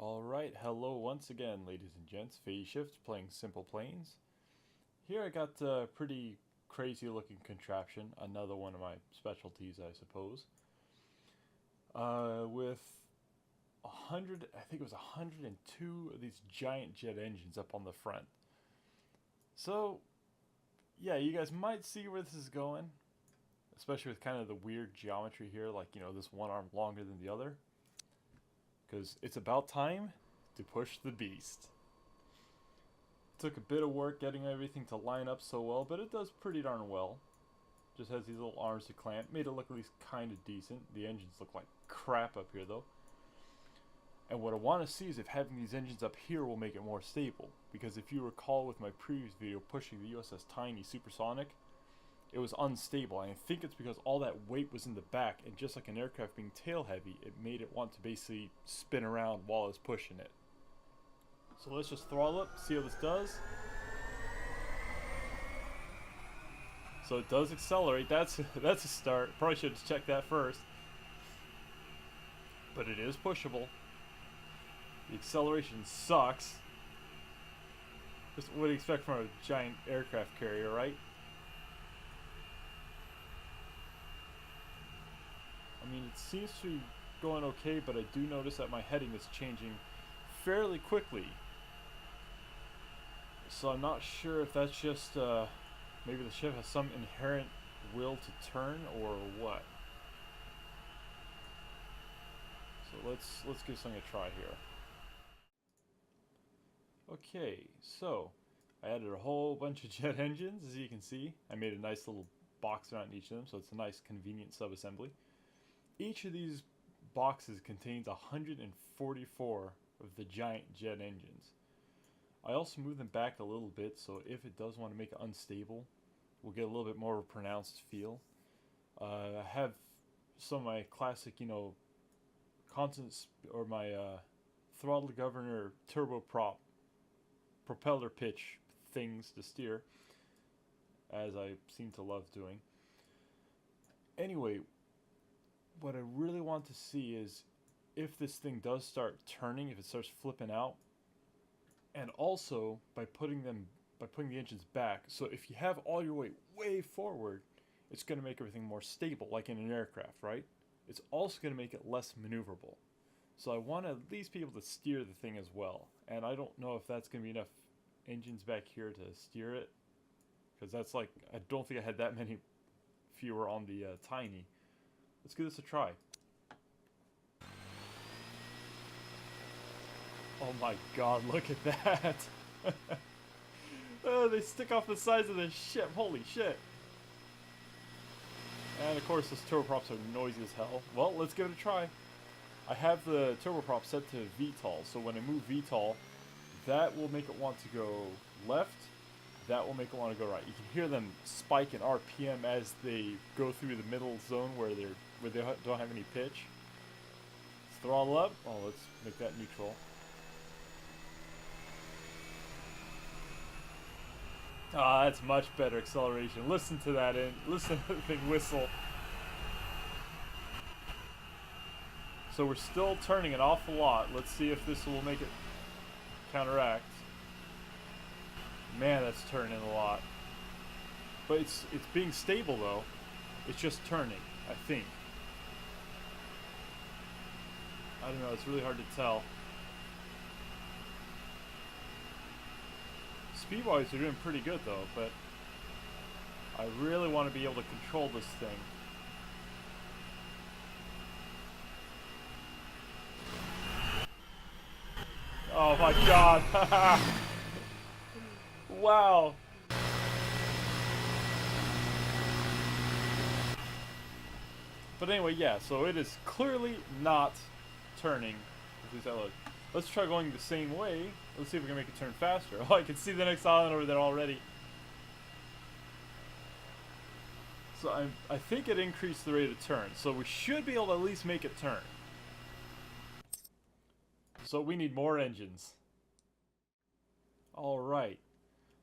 Alright, hello once again, ladies and gents. Phase Shift playing SimplePlanes. Here I got a pretty crazy looking contraption, another one of my specialties, I suppose. With 100, I think it was 102 of these giant jet engines up on the front. So, yeah, you guys might see where this is going, especially with kind of the weird geometry here, like, you know, this one arm longer than the other. Because it's about time to push the beast. Took a bit of work getting everything to line up so well, but it does pretty darn well. Just has these little arms to clamp. Made it look at least kind of decent. The engines look like crap up here though. And what I want to see is if having these engines up here will make it more stable. Because if you recall with my previous video pushing the USS Tiny Supersonic, it was unstable, and I think it's because all that weight was in the back, and just like an aircraft being tail heavy, it made it want to basically spin around while I was pushing it. So let's just throttle up, see how this does. So it does accelerate. That's a start. Probably should have checked that first. But it is pushable. The acceleration sucks. Just what do you expect from a giant aircraft carrier, right? I mean, it seems to be going okay, but I do notice that my heading is changing fairly quickly. So I'm not sure if that's just, maybe the ship has some inherent will to turn or what. So let's give something a try here. Okay, so I added a whole bunch of jet engines, as you can see. I made a nice little box around each of them, so it's a nice convenient sub-assembly. Each of these boxes contains 144 of the giant jet engines. I also moved them back a little bit, so if it does want to make it unstable, we'll get a little bit more of a pronounced feel. I have some of my classic, you know, or my throttle governor turboprop propeller pitch things to steer, as I seem to love doing. Anyway, what I really want to see is if this thing does start turning, if it starts flipping out, and also by putting the engines back. So if you have all your weight way forward, it's going to make everything more stable, like in an aircraft, right? It's also going to make it less maneuverable. So I want to at least be able to steer the thing as well. And I don't know if that's going to be enough engines back here to steer it, because that's like, I don't think I had that many fewer on the Tiny. Let's give this a try. Oh my god, look at that! Oh, they stick off the sides of the ship, holy shit! And of course those turboprops are noisy as hell. Well, let's give it a try. I have the turboprop set to VTOL, so when I move VTOL, that will make it want to go left, that will make it want to go right. You can hear them spike in RPM as they go through the middle zone where they don't have any pitch. Let's throttle up. Oh, let's make that neutral. Ah, that's much better acceleration. Listen to that, listen to the thing whistle. So we're still turning an awful lot. Let's see if this will make it counteract. Man, that's turning a lot. But it's being stable though. It's just turning, I think. I don't know, it's really hard to tell. Speed-wise, they're doing pretty good though, but I really want to be able to control this thing. Oh my god! Wow! But anyway, yeah, so it is clearly not turning. Let's try going the same way. Let's see if we can make it turn faster. Oh, I can see the next island over there already. So I think it increased the rate of turn. So we should be able to at least make it turn. So we need more engines. Alright.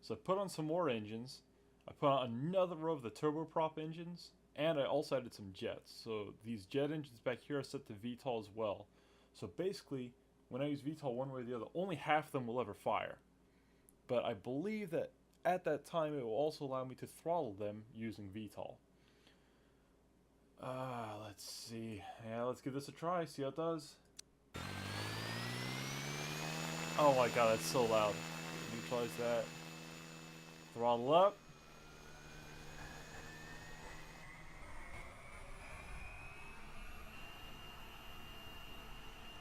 So I put on some more engines. I put on another row of the turboprop engines. And I also added some jets. So these jet engines back here are set to VTOL as well. So basically, when I use VTOL one way or the other, only half of them will ever fire. But I believe that at that time it will also allow me to throttle them using VTOL. Let's see. Yeah, let's give this a try, see how it does. Oh my god, that's so loud. Neutralize that. Throttle up.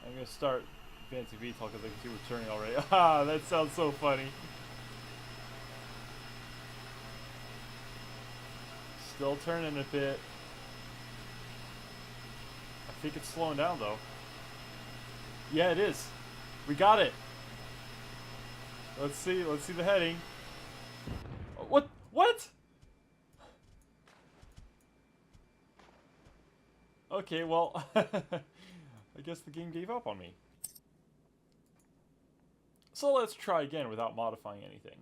I'm gonna start advancing VTOL because I can see we're turning already. Ah, that sounds so funny. Still turning a bit. I think it's slowing down though. Yeah, it is. We got it. Let's see the heading. What? What? Okay, well, I guess the game gave up on me. So let's try again without modifying anything.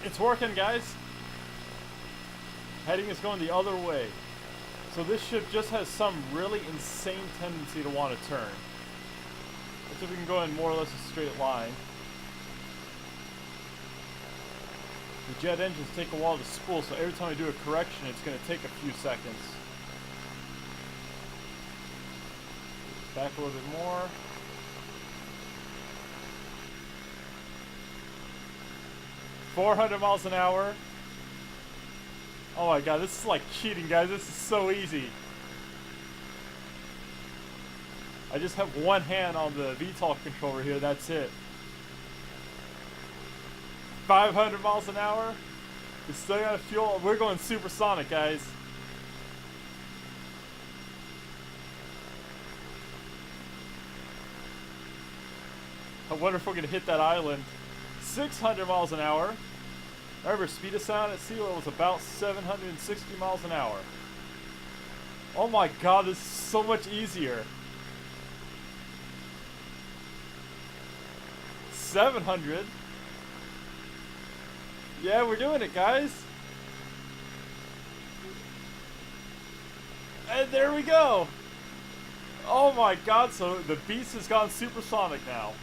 It's working, guys. Heading is going the other way. So this ship just has some really insane tendency to want to turn. Let's see if we can go in more or less a straight line. The jet engines take a while to spool, so every time I do a correction, it's going to take a few seconds. Back a little bit more. $400 miles an hour. Oh my god, this is like cheating, guys. This is so easy. I just have one hand on the VTOL controller here, that's it. 500 miles an hour. We're still got fuel. We're going supersonic, guys. I wonder if we're going to hit that island. 600 miles an hour. Remember, speed of sound at sea level is about 760 miles an hour. Oh my god, this is so much easier. 700. Yeah, we're doing it, guys. And there we go. Oh my god, so the Beast has gone supersonic now.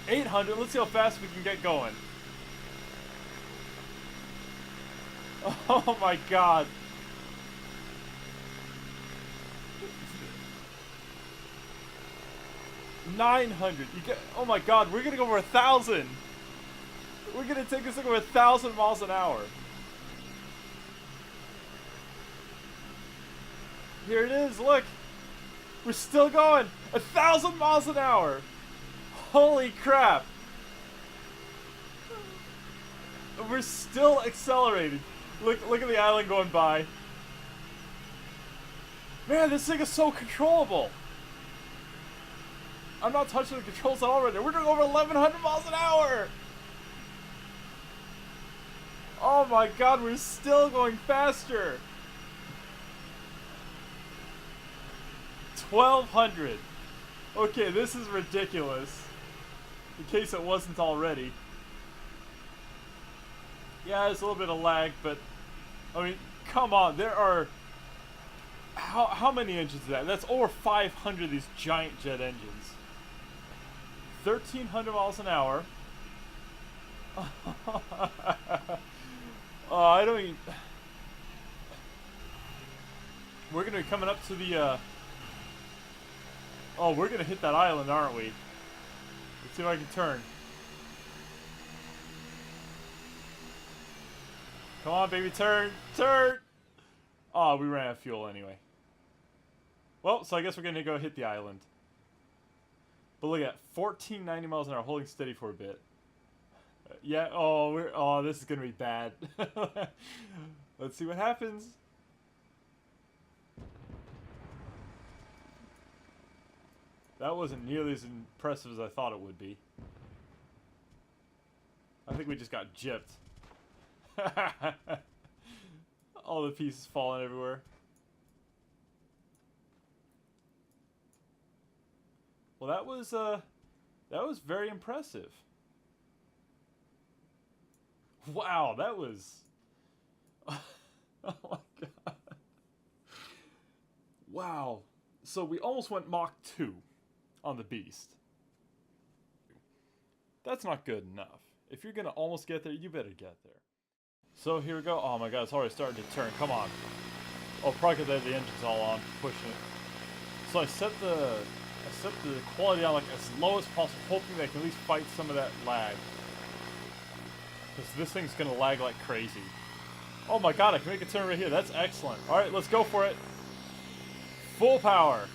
800, let's see how fast we can get going. Oh my god. $900. You get, oh my god, we're gonna go over 1,000. We're gonna take this thing over 1,000 miles an hour. Here it is, look. We're still going 1,000 miles an hour. Holy crap. We're still accelerating. Look at the island going by. Man, this thing is so controllable. I'm not touching the controls at all right now. We're doing over 1,100 miles an hour. Oh my god, we're still going faster. 1,200. Okay, this is ridiculous. In case it wasn't already. Yeah, there's a little bit of lag, but I mean, come on, there are how many engines is that? That's over 500 of these giant jet engines. 1,300 miles an hour. I don't even... We're gonna be coming up to the oh, we're gonna hit that island, aren't we? Let's see if I can turn. Come on, baby, turn! Turn! Oh, we ran out of fuel anyway. Well, so I guess we're gonna go hit the island. But look at 1490 miles an hour, holding steady for a bit. Yeah, oh, this is gonna be bad. Let's see what happens. That wasn't nearly as impressive as I thought it would be. think we just got gypped. All the pieces falling everywhere. Well, that was very impressive. Wow, that was... Oh my god. Wow. So we almost went Mach 2 on the Beast. That's not good enough. If you're gonna almost get there, you better get there. So here we go. Oh my god, it's already starting to turn. Come on. Oh, probably because the engine's all on, pushing it. So I set the quality down like as low as possible, hoping that I can at least fight some of that lag. Because this thing's gonna lag like crazy. Oh my god, I can make a turn right here. That's excellent. Alright, let's go for it. Full power.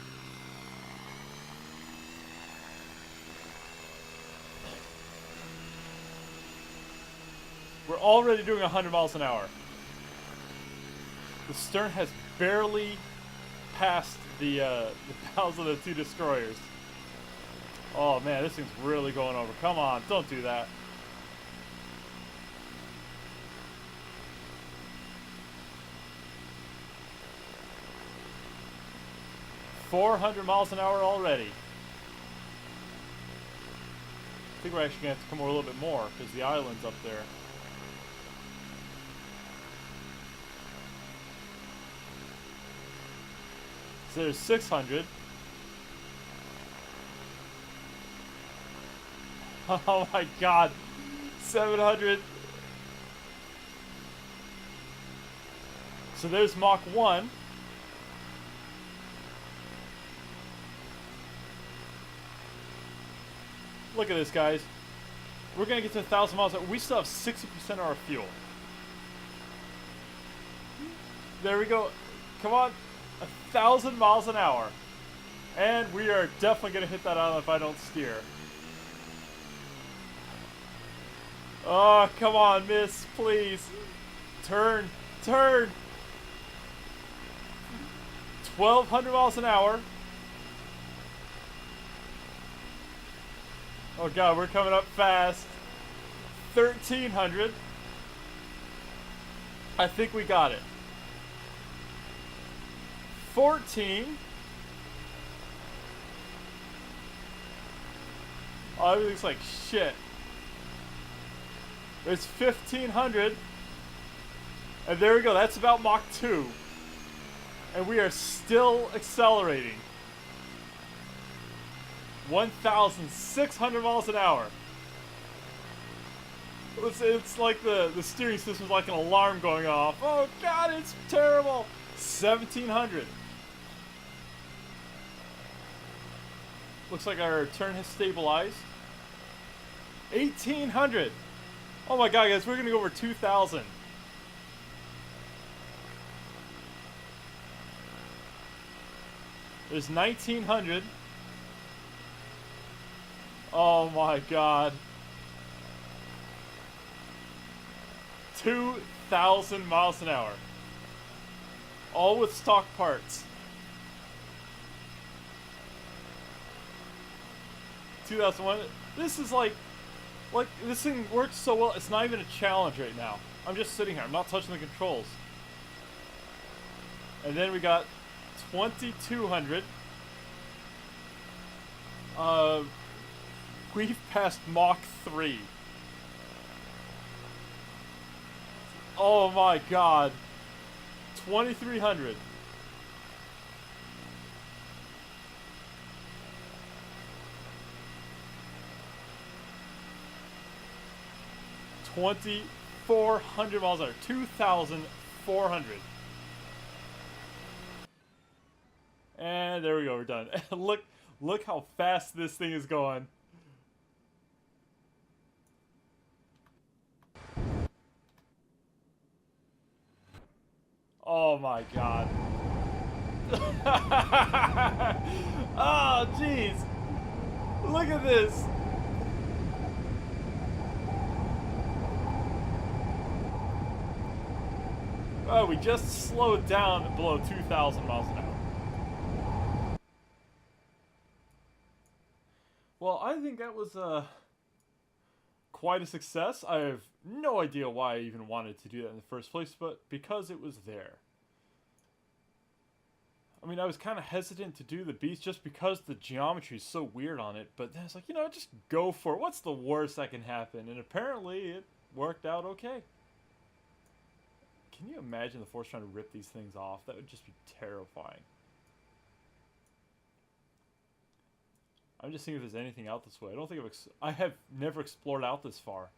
We're already doing 100 miles an hour. The stern has barely passed the bows of the two destroyers. Oh man, this thing's really going over. Come on, don't do that. $400 miles an hour already. I think we're actually going to have to come over a little bit more because the island's up there. So there's 600. Oh my god. 700. So there's Mach 1. Look at this, guys. We're going to get to 1,000 miles. We still have 60% of our fuel. There we go. Come on. 1,000 miles an hour. And we are definitely going to hit that island if I don't steer. Oh, come on, miss. Please. Turn. Turn. 1,200 miles an hour. Oh god, we're coming up fast. 1,300. I think we got it. 14. Oh, everything's like shit. There's 1,500. And there we go. That's about Mach 2. And we are still accelerating. 1,600 miles an hour. It's like the steering system's like an alarm going off. Oh god, it's terrible. 1,700. Looks like our turn has stabilized. 1,800. Oh my god, guys, we're gonna go over 2,000. There's 1,900. Oh my god. 2,000 miles an hour. All with stock parts. 2001. This is like this thing works so well. It's not even a challenge right now. I'm just sitting here. I'm not touching the controls. And then we got 2,200. We've passed Mach 3. Oh my god. 2,300. $2,400 miles an hour. 2,400. And there we go, we're done. Look how fast this thing is going. Oh my god. Oh, jeez. Look at this. Oh, we just slowed down below 2,000 miles an hour. Well, I think that was quite a success. I have no idea why I even wanted to do that in the first place, but because it was there. I mean, I was kind of hesitant to do the Beast just because the geometry is so weird on it, but then it's like, you know, just go for it. What's the worst that can happen? And apparently it worked out okay. Can you imagine the Force trying to rip these things off? That would just be terrifying. I'm just thinking if there's anything out this way. I don't think I have never explored out this far.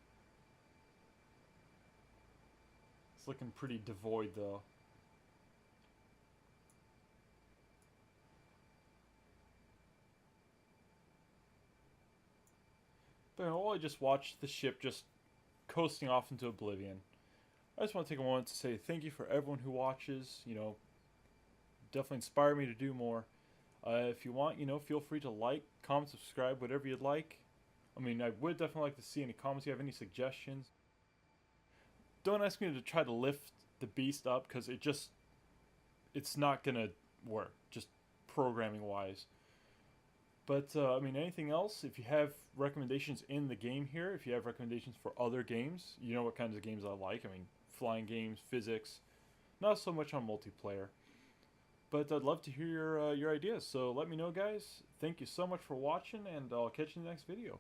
It's looking pretty devoid though. But while I just watched the ship just coasting off into oblivion, I just want to take a moment to say thank you for everyone who watches. You know, definitely inspire me to do more. If you want, you know, feel free to like, comment, subscribe, whatever you'd like. I mean, I would definitely like to see any comments. If you have any suggestions, don't ask me to try to lift the Beast up because it's not gonna work, just programming wise. But I mean, anything else? If you have recommendations in the game here, if you have recommendations for other games, you know what kinds of games I like. I mean, flying games, physics, not so much on multiplayer. But I'd love to hear your ideas. So let me know, guys. Thank you so much for watching, and I'll catch you in the next video.